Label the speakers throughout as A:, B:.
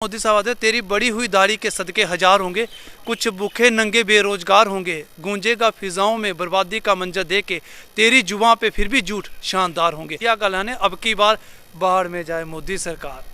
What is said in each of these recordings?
A: मोदी साहब आते तेरी बड़ी हुई दाढ़ी के सदके हजार होंगे, कुछ भूखे नंगे बेरोजगार होंगे, गूंजेगा फिजाओं में बर्बादी का मंजर दे के, तेरी जुबां पे फिर भी झूठ शानदार होंगे। क्या गल है अब की बार बाहर में जाए मोदी सरकार।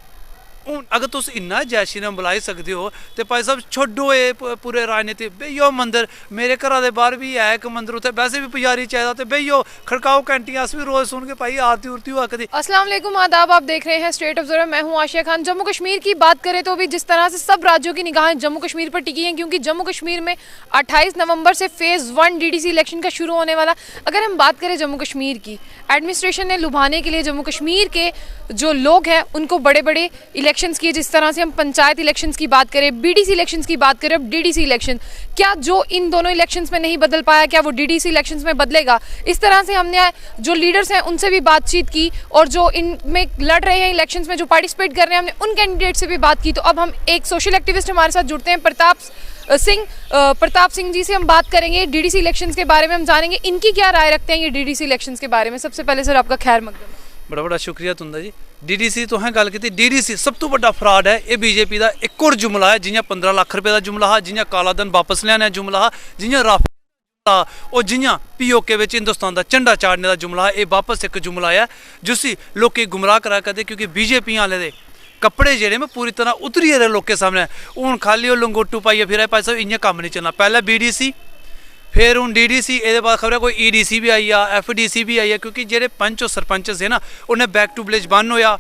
A: हूँ अगर तुम इन्ना जय श्री राम बुलाई सकते हो तो भाई साहब छोड़ो ये पूरे राजनीति बेहियो मंदिर मेरे घर के बाहर भी है एक मंदिर उत्थे वैसे भी पुजारी चाहिए तो बेहियो खड़काओ घंटियां अस भी रोज सुन के भाई आरती उरती हुआ कभी।
B: अस्सलाम वालेकुम आदाब, आप देख रहे हैं स्टेट ऑब्जर्वर, मैं हूं आशिया खान। जम्मू कश्मीर की बात करें तो अभी जिस तरह से सब राज्यों की निगाहें जम्मू कश्मीर पर टिकी हैं क्योंकि जम्मू कश्मीर में 28 नवंबर से फेज़ 1 डीडीसी इलेक्शन का शुरू होने वाला। अगर हम बात करें जम्मू कश्मीर की, एडमिनिस्ट्रेशन ने लुभाने के लिए जम्मू कश्मीर के जो लोग हैं उनको बड़े बड़े इलेक्शंस किए। जिस तरह से हम पंचायत इलेक्शंस की बात करें, बीडीसी इलेक्शंस की बात करें, अब डीडीसी इलेक्शन, क्या जो इन दोनों इलेक्शंस में नहीं बदल पाया क्या वो डीडीसी इलेक्शंस में बदलेगा? इस तरह से हमने जो लीडर्स हैं उनसे भी बातचीत की और जो इनमें लड़ रहे हैं इलेक्शंस में जो पार्टिसिपेट कर रहे हैं हमने उन कैंडिडेट से भी बात की। तो अब हम एक सोशल एक्टिविस्ट हमारे साथ जुड़ते हैं, प्रताप सिंह जी से हम बात करेंगे डीडीसी इलेक्शंस के बारे में, हम जानेंगे इनकी क्या राय रखते हैं ये डीडीसी इलेक्शंस के बारे में। सबसे पहले सर आपका खैर मकदम।
A: बड़ा बड़ा शुक्रिया तुंदा जी। डीडीसी तो है गल की, डीडीसी सब तो बड़ा फ्रॉड है। ये बीजेपी का एक और जुमला है, जियां 15 लाख रुपए का जुमला है, जियां काला धन वापस लिया जुमला है, जियां राफेल और जियां पीओके हिंदुस्तान का झंडा चाड़ने का जुमला है। ये वापस एक जुमला है जिसी लोग गुमराह करा करते क्योंकि बीजेपी वाले दे कपड़े जेडे में पूरी तरह उतरी रहे लोग के सामने। हूँ खाली वो लंगोटू पाइए फिर भाई साहब इं कम नहीं चलना। पहले बीडीसी फिर हूँ डीडीसी, ये बाद खबर है कोई ईडीसी भी आई आ, एफडीसी भी आई है क्योंकि जेडे पंच और सरपंच से ना उन्हें बैक टू विलेज 1 होया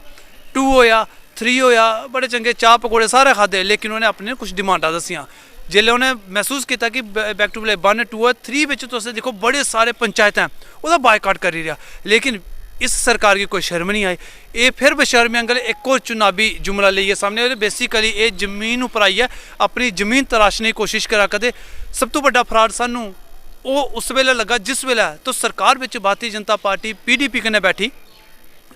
A: 2 होया 3 होया, बड़े चंगे चाह पकौड़े सारे खाधे, लेकिन उन्हें अपने कुछ डिमांडा दसियां। जिसले उन्हें महसूस किया कि बैक टू विलेज 1 2 3 बिच तुम देखो बड़े सारे पंचायत हैं वह बायकाट कर रहा, लेकिन इस सरकार की कोई शर्म नहीं आई। ये फिर बेशर्मी अंगल एक और चुनावी जुमला लेइए सामने। बेसिकली ये जमीन उपर आई है, अपनी जमीन तराशने की कोशिश करा करते। सब तो बड़ा फ्रॉड सानू वो उस वेले लगा जिस वेले तो सरकार में भारतीय जनता पार्टी पीडीपी कन्नै बैठी,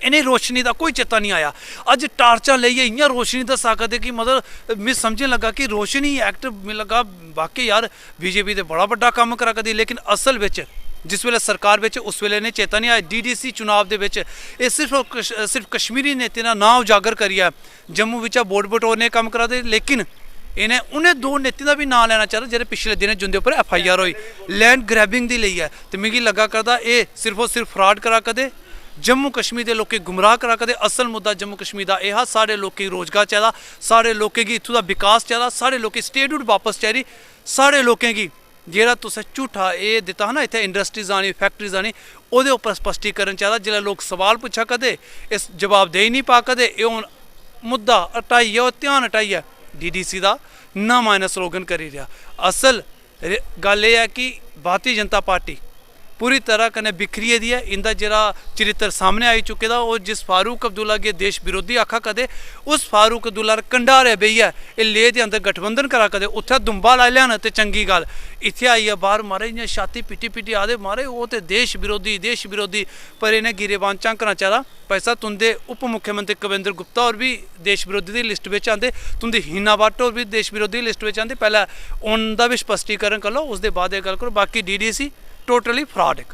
A: इन्हें रोशनी का कोई चेता नहीं आया। अज टार्चा लेइए इं रोशनी दसा करते कि मतलब मैं समझने लगा कि रोशनी एक्ट में लगा बाकी यार बीजेपी तो बड़ा बड़ा काम करा करती, लेकिन असल में जिस वेले सरकार में उस वेले ने चेता नहीं आया। डीडीसी चुनाव के सिर्फ कश्मीरी नेते का नाम उजागर करिए जम्मू विच वोट बटोरने काम करा दे, लेकिन इन्हें उन्हें 2 नेते का भी नाम लेना चाह रहा जेह्ड़े पिछले दिन जिंदे उपर FIR हुई लैंड ग्रैबिंग की ली है। तो मिगी लगा करता ये सिर्फ और सिर्फ फ्रॉड करा करते, जम्मू कश्मीर के लोग गुमराह करा करते। असल मुद्दा जम्मू कश्मीर का यह साढ़े लोग रोजगार चाहिए, साढ़े लोगों की इत्थों का विकास चाहिए, साढ़े लोग स्टेटहुड वापस चाहिए, साढ़े लोगों की जेह्ड़ा तुसें झूठा ये दिता है ना इत्थे इंडस्ट्रीज आनी फैक्ट्रीज आनी ओहदे उपर स्पष्टीकरण चाहिए। जिसले लोग सवाल पूछा करते इस जवाब दे ही नहीं पा करते। ये हूँ मुद्दा हटाइए और ध्यान हटाइए डीडीसी का ना माइनस स्लोगन करी रहा। असल गल यह है कि भारतीय जनता पार्टी पूरी तरह कने बिखरी दी है। इनका जरा चरित्र सामने आई चुके दा। और जिस फारूक अब्दुल्ला के देश विरोधी आखा कदे उस फारूक अब्दुल्ला कंडारे बेहियै ये लेह के अंदर गठबंधन करा कदे उत्थे दुम्बा लाई लैन तो चंगी गल। इत्थे आइए बाहर मारे इं छाती पिटी पिटी आदे मारे वो तो देश विरोधी पर इन्हें गिरेबान झांकना चाहिए। पैसा तुंदे उप मुख्यमंत्री कविंद्र गुप्ता और भी देश विरोधी की लिस्ट में आते, तुंदी हीना भट्ट और भी देश विरोधी लिस्ट में आते। पहले उनका भी स्पष्टीकरण कर लो, उसके बाद गल करो। बाकी डीडीसी टोटली फ्रॉड एक।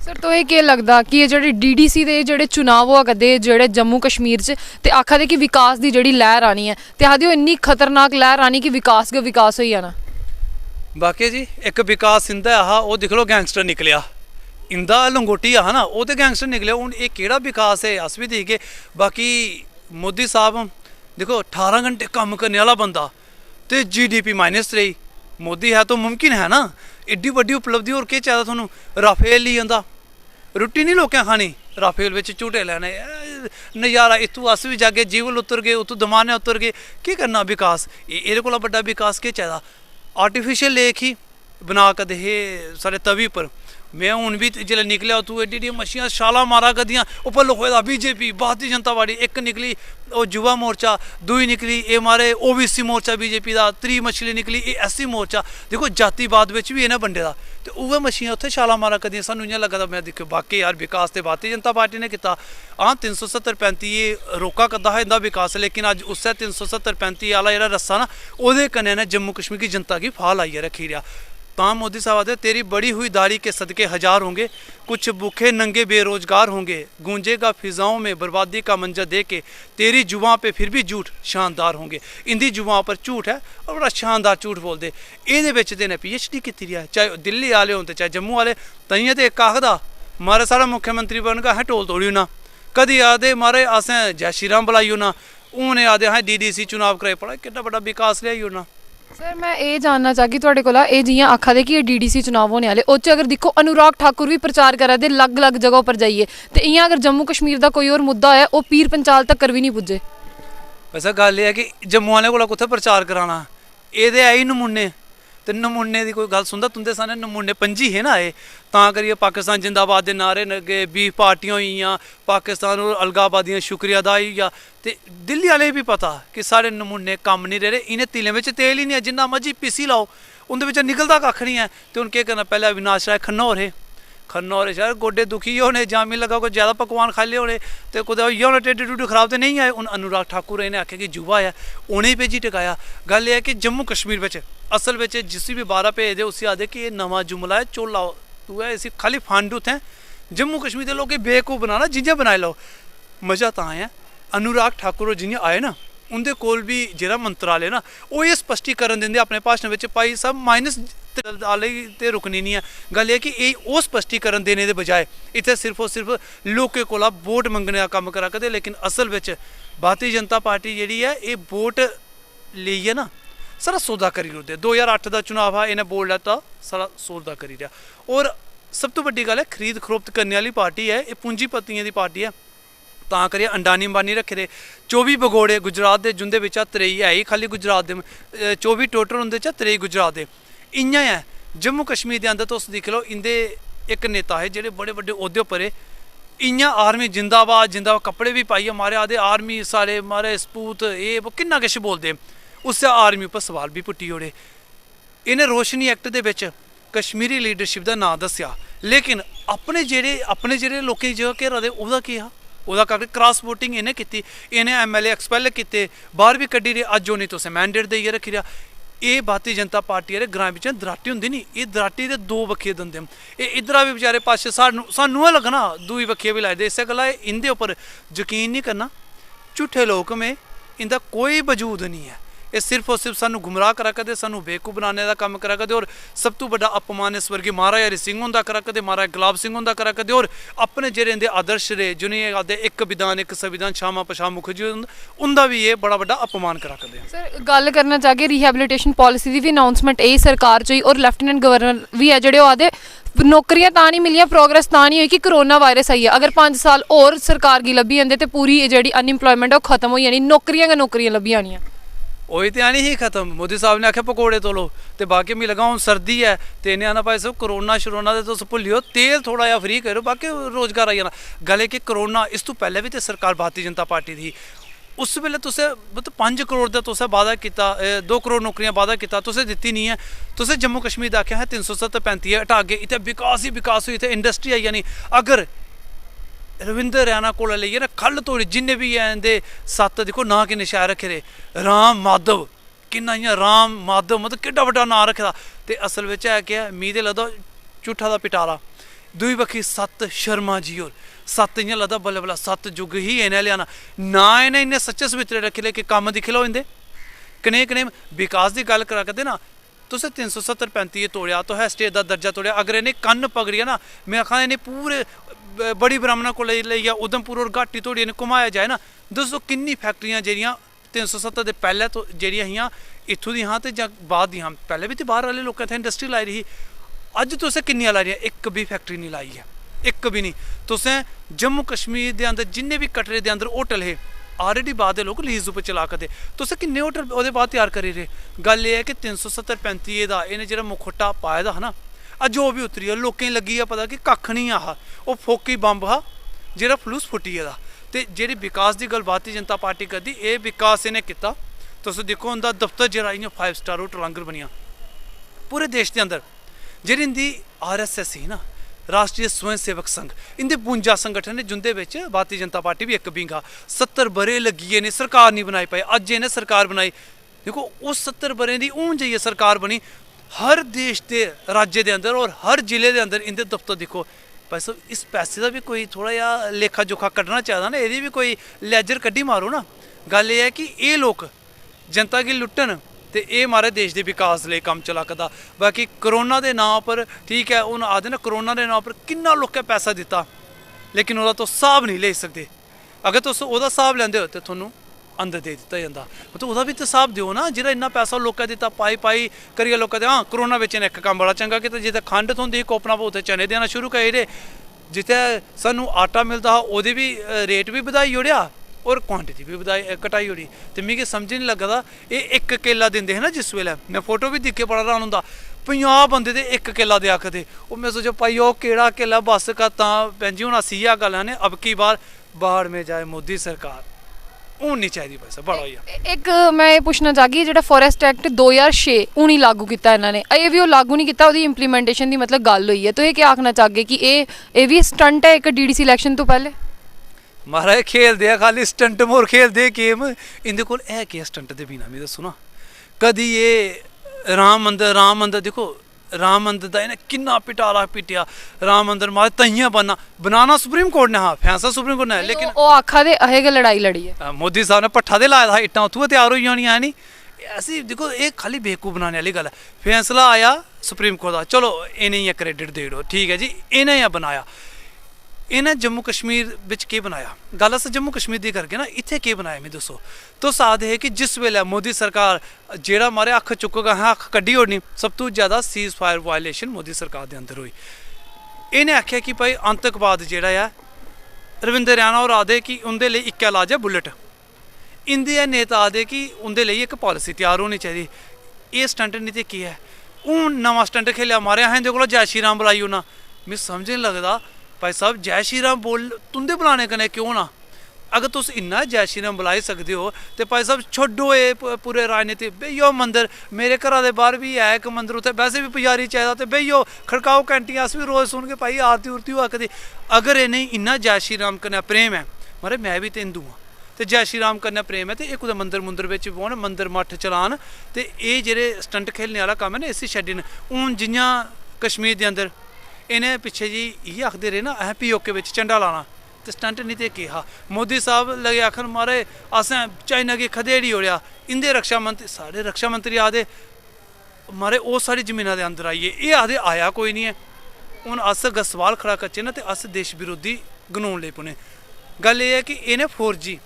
B: सर तो ये क्या लगता कि ये जो डीडीसी के जो चुनाव हुआ करते जो जम्मू कश्मीर से आखा दे कि विकास की जी लहर आनी है तो आखिर इन्नी खतरनाक लहर आनी कि विकास गै विकास हो जाना।
A: बाकी जी एक विकास इंदा आहा वो दिख लो गैंगस्टर निकलिया, इंदा लंगोटी आहा ना वो तो गैंगस्टर निकले। हूँ ये केड़ा विकास है अस भी दिखगे। बाकी मोदी साहब देखो 18 घंटे काम करने वाला बंदा तो GDP -3। मोदी है तो मुमकिन है ना, एड्डी वड्डी उपलब्धि और क्या चाहिए थोनू। राफेल ली आंदा, रुट्टी नहीं लोकें खानी, राफेल में झूटे लैने नज़ारा। इतों अस भी जागे जीवल उतर गए, उतों दमाने उतर गए। की करना विकास? ये कोला बड़ा विकास क्या चाहिए? आर्टिफिशियल लेक ही बना कर दे सारे तवी पर। मैं हूँ भी जिसले निकलिया तू एड्डी एड्डी मच्छियां छाला मारा करदियां उपर लिखोए दा बीजेपी भारतीय जनता पार्टी। एक निकली वो युवा मोर्चा, दूई निकली ये मारे OBC मोर्चा बीजेपी का, त्री मछली निकली ये SC मोर्चा। देखो जातिवाद में भी इन्हें बंडे का तो उहे मच्छियां उत्थे छाला मारा करदियां। सानू इ'यां लगा मैं देखो बाकी यार विकास तो भारतीय जनता पार्टी ने किया। हाँ 370-35 ये रोका करदा है इंदा विकास, लेकिन अज उस 370-35 वाला जो रस्सा ना वो कन्नै ने जम्मू कश्मीर की जनता की फाल आइए रखी रहा। तां मोदी साहब आते तेरी बड़ी हुई दाढ़ी के सदके हजार होंगे, कुछ भूखे नंगे बेरोजगार होंगे, गूंजेगा फिजाओं में बर्बादी का मंजर दे के, तेरी जुबां पे फिर भी झूठ शानदार होंगे। इंदी जुबां पर झूठ है और बड़ा शानदार झूठ बोलते। ये PhD कीती दी है, चाहे दिल्ली आले होन ते चाहे जम्मू आले। ताइयों ते इक आखदा मारे साढ़ा मुख्यमंत्री बनगा असें ढोल तोड़ी ओड़ना, कदी आखदे मारे असें जय श्री राम बुलाई ओड़ना, हून आखदे असें DDC चुनाव कराई पड़ा, कितना बड़ा विकास लियाई ओड़ना।
B: सर मैं ये जानना चाहगी तुहाडे कोला, ये जियां आखा दे कि ये DDC चुनाव होने वाले उस अगर देखो अनुराग ठाकुर भी प्रचार करा दे अलग अलग जगहों पर जाइए, तो इयां अगर जम्मू कश्मीर का कोई और मुद्दा है वो पीर पंचाल तक भी नहीं पुज्जे।
A: वैसे गल ये है कि जम्मू वाले कोला कुत्थै प्रचार कराना, एह्दे है ही नमूने, ते नमूने की कोई गल सुनदा तुंदे सामने नमूने 5 है ना। ये तां करियै पाकिस्तान जिंदाबाद के नारे लगे, 20 पार्टियां होई, पाकिस्तान और अलगाबादियां शुक्रिया अदा होई गया। ते दिल्ली वाले भी पता कि साढ़े नमूने कम्म नहीं रहे, इन्हें तिलें में तेल ही नहीं है, जिन्ना मर्जी पीसी लाओ उंदे विच निकलदा कक्ख नहीं है। तो हुण केह् करना, पैह्ले अविनाश राय खन्ना होर हे, खन्ना होर शायद गोडे दुखी होने जां मिगी लगा कोई ज़्यादा पकवान खाई ले होने, तो कुदै होई होना ढिड्ड ढुड्ड खराब तो नहीं आए। हूँ अनुराग ठाकुर इन्हें आखेआ कि युवा है, उ'नें भेजी टकाया। गल एह् है कि जम्मू कश्मीर बिच असल बिच जिसी भी बाहरा भेजदे उसी आखदे कि एह् नमां जुमला है, चोला तू है, इसी खाली फंड उत्थें जम्मू कश्मीर के लोकें बेवकूफ बनाना, जियां बनाई लो। मज़ा तां है अनुराग ठाकुर जियां आए ना, उंदे कोल भी जेह्ड़ा मंत्रालय ना वो ये स्पष्टीकरण दिंदे अपने भाषण में, भाई सब माइनस आले ते रुकनी नहीं है। गल एह् कि एह् ओह् स्पष्टीकरण देने दे बजाय इत्थै सिर्फ और सिर्फ लोकें कोला वोट मंगने का कम्म करा करदे। लेकिन असल बिच भारतीय जनता पार्टी जेह्ड़ी है ये वोट लेइयै ना सारा सौदा करी ओड़दे। 2008 का चुनाव हा, इन्हें बोल लैता, सारा सौदा करी दिया। और सब तो वड्डी गल है खरीद खरोक्त करने वाली पार्टी है, ये पूंजीपतियों की पार्टी है। तां करियै अंडानी अंबानी रखे दे, 24 भगोड़े गुजरात दे, जिंदे बिच्चा 23 है ही खाली गुजरात दे, 24 टोटल उंदे चा 23 गुजरात दे। इ'यां है जम्मू कश्मीर के अंदर तुस दिक्ख लो, इंदे एक नेता है जेह्ड़े बड़े बड्डे ओह्दे उप्पर है, इ'यां आर्मी जिंदाबाद जिंदाबाद कपड़े भी पाइयै मारे आखदे आर्मी सारे मारे सपूत ये वो किन्ना किश बोलदे, उससे आर्मी उप्पर सवाल भी पुट्टी ओड़े। इन्हें रोशनी act they beach Kashmiri leadership का नाम दस्सेआ, लेकिन अपने जेह्ड़े लोकें दी जगह घेरा दे ओह्दा केह् हा, ओह्दा कक्ख क्रॉस वोटिंग इन्हें कीती, इन्हें MLA एक्सपेल कीते, बाहर भी कड्ढी रेह्, अज्ज उ'नें तुसें मैंडेट देइयै रक्खी रेहा। ये भारतीय जनता पार्टी आह्ले ग्रां बिच्च दराटी होंदी नी, एह् दराटी दे दो बक्खिये दंदे न, एह् इद्धरा भी बेचारे पासै सानूं गै लग्गना दूई बक्खिये भी लाई दे। इस्सै गल्ला इंदे उप्पर यकीन नहीं करना, झूठे लोक में इंदा कोई वजूद नहीं है। ये सिर्फ और सिर्फ सानू गुमराह करा करदे, सानू बेवकूफ बनाने का कम्म करा करदे। और सब तो बड़ा अपमान इस वर्गी महाराजा हरि सिंह होंदा करा करदे, महाराजा गुलाब सिंह होंदा करा करदे। और अपने जेह्ड़े इंदे आदर्श रहे जिन्हें आखदे एक विधान एक संविधान श्यामा प्रसाद मुखर्जी उंदा भी ये बड़ा बड़ा अपमान करा करदे।
B: सर गल करना चाहगे रिहैबिलिटेशन पॉलिसी की भी अनाउंसमेंट यही सरकार च और लैफ्टिनेंट गवर्नर भी है जेह्ड़े आखदे नौकरियां तां नहीं मिलियां, प्रोग्रेस तां नहीं हुई कि कोरोना वायरस आई है। अगर 5 साल और सरकार गी लब्भी जंदे ते पूरी जेह्ड़ी अनइंप्लॉयमेंट है वो खत्म होई जानी, नौकरियां गै नौकरियां लब्भी जानियां।
A: वही तो आनी ही खत्म। मोदी साहब ने आखे पकौड़े तोलो, तो बाकी मिगी लगा हूँ सर्दी है तो इन्हें आना भाई साहब करोना शरोना तो तुस भुल्लियो, तेल थोड़ा जहा फ्री करो बाकी रोजगार आई जाना। गल कि करोना इस तो पहले भी तो सरकार भारतीय जनता पार्टी थी, उस वेले तुसें मतलब 5 करोड़ का तुसें वादा किया, 2 करोड़ नौकरियां वादा किया, तुसें दित्ती नहीं है। तुसें जम्मू कश्मीर का आख्या है 370-35 हटागे, इतने विकास ही विकास हुई, इतने इंडस्ट्री आई जानी। अगर रविंदर रैना को लेइयै ना खल तोड़ी जिन्ने भी है इंदे 7 दिक्खो नां किन्ने शैल रखे दे, राम माधव किन्ना इ'यां राम माधव मतलब केड्डा बड्डा नां रखे दा। ते असल बिच है क्या मी ते लगदा झूठा दा पिटारा। दूई बक्खी 7 शर्मा जी होर 7 इ'यां लगदा बल्ले बल्ले 7 जुग ही इ'नें लेआना ना, इ'नें इन्ने सच्चे सवित्रे रखे ले कि कम्म दिक्खी लओ इंदे कनेह् कनेह् विकास की गल करा करदे ना। तुसें 370-35 तोड़िया, तुसें स्टेट का दर्जा तोड़िया। अगर इन्हें कन्न पकड़िया ना, मैं आखा इन्हें पूरे बड़ी ब्राह्मणा को लेइयै उधमपुर और घाटी धोड़ी इन्हें घुमाया जाए ना, दस्सो किन्नी फैक्ट्रियां जेह्ड़ियां 370 दे पैह्ले तो जेह्ड़ियां हियां इत्थूं दी हां ते जां बाद दी हां, पैह्ले भी तो बाहर आह्ले लोकें इत्थै इंडस्ट्री लाई दी ही। अज्ज तुसें किन्नियां लाई दियां? इक भी फैक्ट्री नहीं लाई है, इक भी नहीं। तुसें जम्मू कश्मीर के अंदर जिन्ने भी कटरे के अंदर होटल हे ऑलरेडी बाद दे लोग लीज उप्पर चला करदे, तुसें किन्ने होटल ओह्दे बाद तैयार करी रेह्। गल एह् है कि 370-35 दा इन्हें जेह्ड़ा मुखोटा पाए दा हा ना, अज्ज ओह् भी उतरी गेआ। लोकें लग्गी गेआ पता कि कक्ख नहीं हा, ओह् फोकी बंब हा जेह्ड़ा फलूस फुट्टी गेदा। ते जेह्ड़ी विकास की गल भारतीय जनता पार्टी करदी, एह् विकास इन्हें कीता। तुस दिक्खो उंदा दफ्तर जेह्ड़ा इ'यां 5 स्टार होटल आंगर बनिया पूरे देश के अंदर। जेह्ड़ी इंदी RSS ही ना, राष्ट्रीय स्वयं सेवक संघ, इंदे 52 संगठन ने जिंदे बिच भारतीय जनता पार्टी भी एक बिंग हा। 70 बरे लग्गी गे ने, सरकार नहीं बनाई पाई। अज्ज इन्हें सरकार बनाई, देखो उस 70 बरें दी हून जाइयै सरकार बनी। हर देश के राज्य के अंदर और हर जिले के अंदर इनके दफ्तर देखो भाई साहब इस पैसे का भी कोई थोड़ा जिहा लेखा जोखा कड्ढना चाहिए ना, ये भी कोई लैजर कड्ढी मारो ना। गल ये है कि ये लोग जनता गी लुट्टन तो ये हमारे देश के विकास लिए कम चला करदा। बाकी करोना के नाम पर ठीक है हूँ आखदे ना करोना के नाम पर किन्ना लोकें पैसा दिता लेकिन वह तुस हिसाब नहीं ले सकते। अगर तुस ओहदा हिसाब लैंदे हो तो थोनू अंदर दे दिता जाता, मतलब वह भी तो हिसाब दिओ ना जिहड़ा इन्ना पैसा लोकें दिता पाई पाई करिए लोकें दे। हाँ करोना बिच इन्हें एक कम्म बड़ा चंगा कीता, जित्थे खंड थोंदी कोपना उत्थे चने देना शुरू करे, जित्थे सानू आटा मिलता हा ओहदी भी रेट भी बधाई ओड़िया और क्वांटिटी भी घटाई ओड़ी। तो मिगी समझ नहीं लगदा ये एक केला दिंदे है ना जिस वेले मैं फोटो भी दिक्खे बड़ा हैरान होंदा 50 बंदे दे एक केला दे आखदे। और मैं सोचा भाई ओह केड़ा केला बस का तां भैन जी हुण अस इ'यै गल्ल ने अब की बार बाहर में जाए मोदी सरकार हूँ नहीं चाहिए पैसा बड़ा होई
B: एक मैं ये पुछना चाहगी जेह्ड़ा फॉरेस्ट एक्ट 2006 हूँ ही लागू किया इन्होंने अजें भी वो लागू नहीं किया ਉਹਦੀ इंप्लीमेंटेशन की मतलब गल हुई है तो ये क्या आखना चाहगे कि ये भी स्टंट है एक डीडीसी इलेक्शन तो पहले
A: महाराज खेलते हैं खाली स्टंट मोर खेलते गेम इंदे कोल है क्या स्टंट दे बिना मैं दस्सो ना। कदी ये राम मंदिर देखो राम मंदिर का इन्हें किन्ना पिटारा पिटिया राम मंदिर मारे तइयां बनाना सुप्रीम कोर्ट ने हाँ फैसला सुप्रीम कोर्ट ने है लेकिन
B: वो आखा दे अहे गै लड़ाई लड़ी है
A: मोदी साहब ने भट्ठा दे लाया था इट्टां उत्थुं तैयार होई जानियां है नी। ऐसी देखो ये खाली बेवकूफ बनाने वाली गल है। फैसला आया सुप्रीम कोर्ट का चलो इन्हें क्रेडिट दे दो ठीक है जी इन्हें बनाया इन्हें जम्मू कश्मीर बिच केह् बनाया गल अस जम्मू कश्मीर दी करगे ना इत्थे केह् बनाया मिगी दस्सो। तुस आखदे हे कि जिस वेले मोदी सरकार जेड़ा मारे अक्ख चुकगा असें अक्ख कड्ढी ओड़नी सब तो ज़्यादा सीज फायर वायलेशन मोदी सरकार दे अंदर हुई। इन्हें आख्या कि भाई आतंकवाद जेड़ा है रविंदर रैना होर आखदे कि उंदे लेई इक्कै इलाज है बुलेट। इंदे नेता आखदे कि उंदे लेई इक पॉलिसी तैयार होनी चाहिए। ये स्टंट नहीं तो केह् है हूँ नवां स्टंट खेलिया मारे असें इंदे कोला जय श्री राम बुलाई ओड़ना मिगी समझ नहीं लगदा भाई साहब जय श्री राम बोल तुंदे बुलाने कन्नै क्यों ना। अगर तुस इन्ना जय श्री राम बुलाई सकदे हो तो भाई साहब छोड़ो ये पूरे राजनीति बेहियो मंदिर मेरे घरा दे बाहर भी है एक मंदिर उत्थे वैसे भी पुजारी चाहिदा तो बेहियो खड़काओ घंटी अस भी रोज़ सुन के भाई आरती उरती होआ कदी। अगर इन्हें इन्ना जय श्री राम कन्नै प्रेम है मारे मैं भी तो हिंदू हाँ तो जय श्री राम कन्नै प्रेम है तो ये कुदै मंदिर मुंदर बिच बौह्न मंदिर मठ चलान तो ये जेह्ड़े स्टंट खेलने वाला कम्म है ना इसी छड्डन। हून जियां कश्मीर दे अंदर इन्हें पिछे जी इयै आखदे रहे ना असें POK बिच झंडा लाना तो स्टंट नहीं तो केह् हा। मोदी साहब लगे आखन मारे असें चाइना गी खदेड़ी ओड़ेआ इंदे रक्षा मंत्री साढ़े रक्षा मंत्री आखदे मारे ओह् साढ़ी जमीना दे अंदर आइए एह् आखदे आया कोई नहीं है। हूँ अस अगर सवाल खड़ा करचे ना तो अस देश विरोधी गनौन लगी पौने। गल एह् है कि इन्हें 4G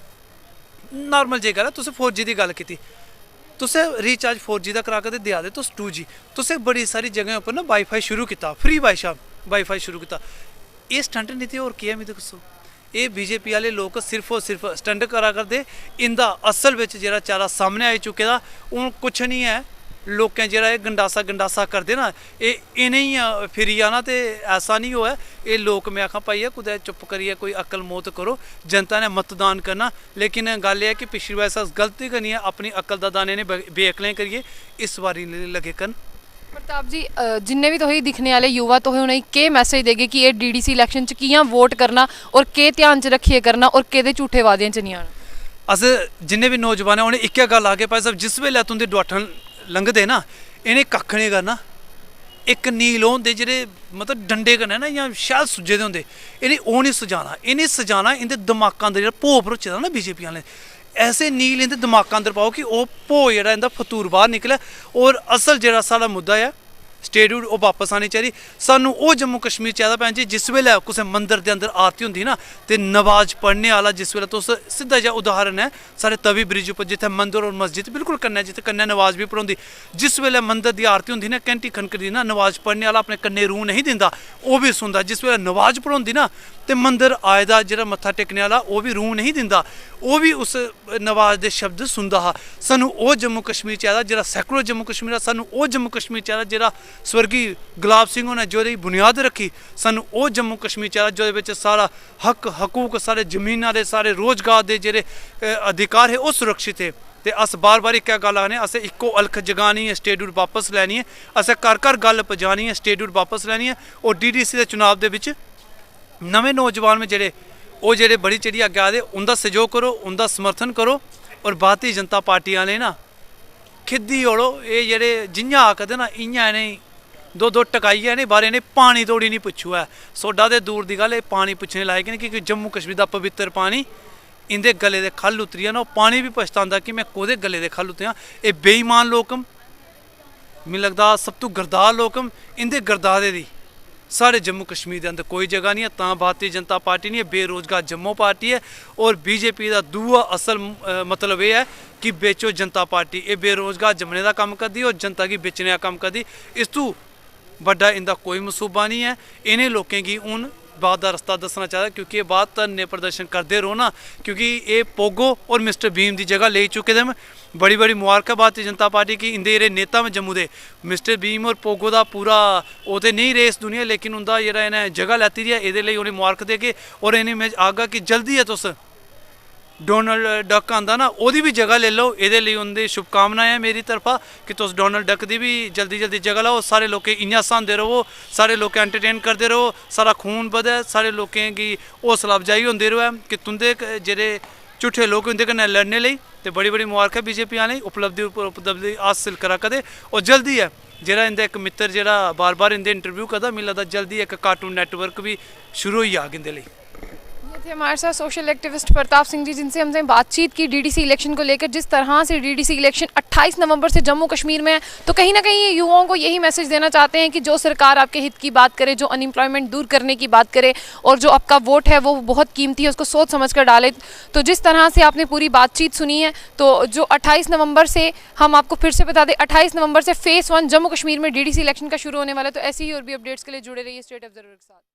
A: नॉर्मल जे गल है तुसें 4G की गल की तुसें रिचार्ज 4G का करा के देआ दे तुस 2G तुसें बड़ी सारी जगह पर ना वाईफाई शुरू किया फ्री वाईफाई शुरू किया। ये स्टंट नहीं तो होर केह् है मिगी दस्सो। ये बीजेपी वाले लोग सिर्फ और सिर्फ स्टंट करा करदे इंदा असल बिच जेह्ड़ा चेहरा सामने आई चुके दा हूँ कुछ नहीं है। लोकें जेह्ड़ा एह् गंडासा करदे ना इ'नें फिरी जाना ते ऐसा नहीं होऐ। ये लोक मैं आखां भाई कुदै चुप करियै कोई अकल मौत करो जनता ने मतदान करना लेकिन गल एह् है कि पिछली बार अस गलती करनी है अपनी अकल दा दाने ने बेअकलें करियै इस बारी लगे करन।
B: प्रताप जी जिन्ने भी तुसें दिखने वाले युवा तुसें उनेंगी केह् मैसेज देगे कि ये DDC इलेक्शन च कि'यां वोट करना और केह् ध्यान च रखिए करना और केह्दे झूठे वादें च नहीं आना।
A: अस जिन्ने भी नौजवान उन्हें इक्कै गल्ल आके भाई साहब जिस वेल्लै तुंदी डुआठन लंघदे ना इन्हें कक्ख नहीं करना। एक नील होंदे जेह्ड़े मतलब डंडे कन्नै ना इ'यां शैल सुज्जे दे होंदे इन्हें ओह् नहीं सजाना इन्हें सजाना इंदे दमाकां अंदर जेह्ड़ा भोऽ भरोचे दा ना बीजेपी आह्लें ऐसे नील इंदे दमाकां अंदर पाओ कि ओह् भोऽ जेह्ड़ा इंदा फतूर बाहर निकले। और असल जेह्ड़ा साढ़ा मुद्दा है स्टेटहुड ओह् वापस आनी चाहिदी। सानू ओह् जम्मू कश्मीर चाहिदा भैन जी जिस वेल्लै कुसै मंदिर दे अंदर आरती होंदी ना ते नमाज पढ़ने आह्ला जिस वेल्लै तुस सिद्धा जेहा उदाहरण है साढ़े तवी ब्रिज उप्पर जित्थै मंदिर और मस्जिद बिल्कुल कन्नै जित्थै कन्नै नमाज भी पढ़ोंदी जिस वेल्लै मंदिर दी आरती होंदी ना घैंटी खनकदी ना नमाज पढ़ने आह्ला अपने कन्नै रूह नहीं दिंदा ओह् भी सुनदा। जिस वेल्लै नमाज पढ़ोंदी ना ते मंदिर आए दा जेह्ड़ा मत्था टेकने आह्ला ओह् भी रूह नहीं दिंदा ओह् भी उस नवाज दे शब्द सुनदा हा। सानू ओह् जम्मू कश्मीर चाहिदा जेह्ड़ा सैकुलर जम्मू कश्मीर है। सानू ओह् जम्मू कश्मीर चाहिदा जेह्ड़ा स्वर्गी गुलाब सिंह होने जोह्दी बुनियाद रखी। सानू ओह् जम्मू कश्मीर चाहिदा जोह्दे बिच सारा हक हकूक सारे जमीनां दे सारे रोजगार दे जेह्ड़े अधिकार हे ओह् सुरक्षित हे। ते अस बार बार इक्कै गल्ल आखने असें इक्को अलख जगानी है स्टेटहुड वापस लैनी है असें घर घर गल्ल पजानी है स्टेटहुड वापस लैनी है। और DDC दे चुनाव दे बिच नमें नौजवान में जेह्ड़े ओह् जेह्ड़े बड़ी चढ़ियै अग्गें आए दे उंदा सहयोग करो उंदा समर्थन करो। और भारतीय जनता पार्टी आह्ले ना खिद्दी ओड़ो ये जेह्ड़े जि'यां आखदे ना इ'यां इ'नें दो दो टकाइयै इ'नें बारे इ'नें पानी तोड़ी नहीं पुच्छू है सोडा ते दूर दी गल्ल एह् पानी पुच्छने लायक नहीं क्योंकि जम्मू कश्मीर दा पवित्र पानी इंदे गले दे खल्ल उतरिया ना ओह् पानी भी पछतांदा कि मैं कोह्दे गले दे खल्ल उतरिया एह् बेईमान लोक न मिगी लगदा सब तू गरदार लोक न इंदे गरदारे दी साढ़े जम्मू कश्मीर के अंदर कोई जगह नहीं है तां भारतीय जनता पार्टी नहीं है बेरोजगार जम्मू पार्टी है और बीजेपी का दूआ असल मतलब यह है कि बेचो जनता पार्टी ये बेरोजगार जमने का कम करती और जनता की बेचने का कम करती इस तू बड़ा इंदा कोई मसूबा नहीं है इन्हें लोगों की हूँ बात का रस्ता दसना चाहता क्योंकि ये बात धरने प्रदर्शन करते रहो ना क्योंकि ये पोगो और मिस्टर भीम की जगह ले चुके हैं बड़ी बड़ी मुबारक है भारतीय जनता पार्टी की इंदे जेह्ड़े नेता में जम्मू के मिस्टर भीम और पोगो का पूरा वो तो नहीं रेस दुनिया लेकिन उनका जेह्ड़ा इन्हें जगह लैती दी है ये उन्हें मुबारक देगे और इन्हें मैं आगा कि जल्दी है तुस डोनाल्ड डक आंदा ना ओह्दी भी जगह ले लो ये उनकी शुभकामनाएं है मेरी तरफा कि तुस डोनाल्ड डक की भी जल्दी जल्दी जगह लाओ सारे लोग इ'यां हसांदे रहो सारे लोग एंटरटेन करते रहो सारा खून बधे सारे लोगों की हौसला अफजाई होंदी रहे कि तुंदे जेह्ड़े झूठे लोग उंदे कन्नै लड़ने लई ते बड़ी बड़ी मुबारक है बीजेपी आह्लें उपलब्धि उप्पर उपलब्धि हासिल करा कदे और जल्दी है जेह्ड़ा इंदा एक मित्र जेह्ड़ा बार बार इंदे इंटरव्यू करदा मिगी लगदा जल्दी एक कार्टून नेटवर्क भी शुरू होई जाग इंदे लेई।
B: थे हमारे साथ सोशल एक्टिविस्ट प्रताप सिंह जी जिनसे हमने बातचीत की डीडीसी इलेक्शन को लेकर जिस तरह से डीडीसी इलेक्शन 28 नवंबर से जम्मू कश्मीर में है तो कहीं ना कहीं ये युवाओं को यही मैसेज देना चाहते हैं कि जो सरकार आपके हित की बात करे जो अनएम्प्लॉयमेंट दूर करने की बात करे और जो आपका वोट है वो बहुत कीमती है उसको सोच समझ कर डाले। तो जिस तरह से आपने पूरी बातचीत सुनी है तो जो 28 नवंबर से हम आपको फिर से बता दें 28 नवंबर से फेज़ 1 जम्मू कश्मीर में डीडीसी इलेक्शन का शुरू होने वाला है। तो ऐसी ही और भी अपडेट्स के लिए जुड़े रहिए स्टेट ऑब्जर्वर के साथ।